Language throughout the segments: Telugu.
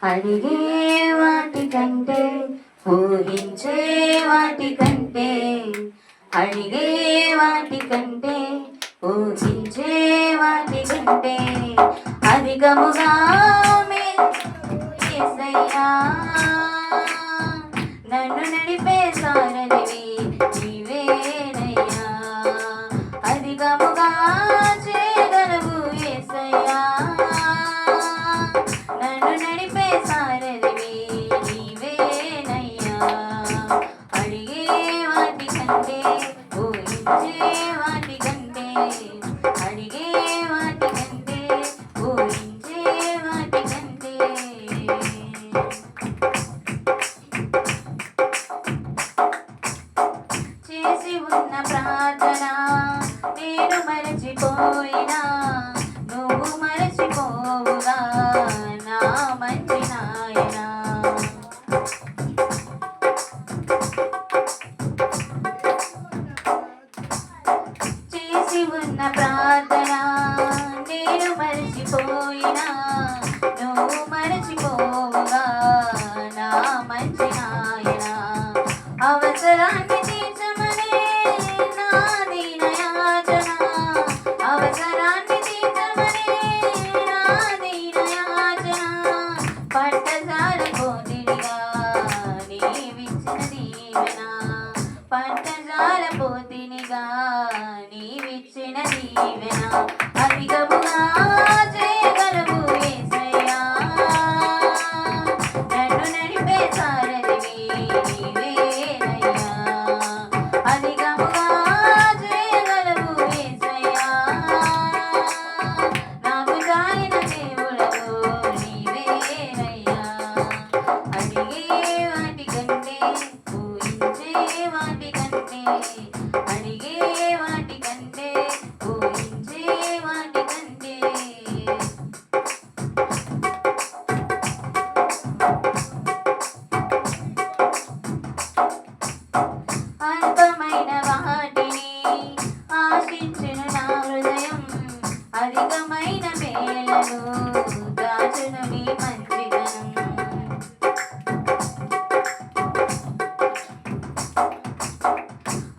అడిగే వాటికంటే ఊహించే వాటికంటే అడిగే వాటికంటే ఊహించే వాటికంటే అధికముగా యేసయ్యా నన్ను నడిపే సారథివి నీవేనయ్యా అధికముగా చేయగలవు యేసయ్యా నన్ను నడిపే సారథివి నీవేనయ్యా అడిగే వాటికంటే ఊహించే వాటికంటే అడిగే వాటికంటే ఊహించే వాటికంటే చేసి ఉన్న ప్రార్థన నేను మరచిపోయినా నువ్వు మరచిపోవుగా నా మంచి నాయనా చేసి ఉన్న ప్రార్థన నేను మరచిపోయినా నువ్వు మరచిపోవుగా నా మంచి నాయనా అవసరాన్ని తీర్చమనే నా దీనయాచన అవసరాన్ని తీర్చమనే నా దీనయాచన పట్టజాల పోతినిగా నీవిచ్చిన దీవెన పట్టజాల పోతినిగా నీవిచ్చిన దీవెన అధికముగా చేయగలవు యేసయ్యా నన్ను నడిపే సారథివి నీవేనయ్యా అధికముగా చేయగలవు యేసయ్యా నాకు జాలిన దేవుడవు నీవేనయ్యా అడిగే వాటికంటే ఊహించే వాటికంటే అడిగే వాటికంటే ఊహించే వాటికంటే అల్పమైన వాటిని ఆశించును నా హృదయం అధికమైన మేలను దాచును నీ మంచిదనం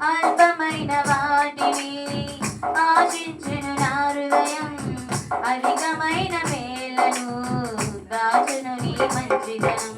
అల్పమైన వాటిని ఆశించును నా హృదయం అధికమైన మేలను దాచును నీ మంచిదనం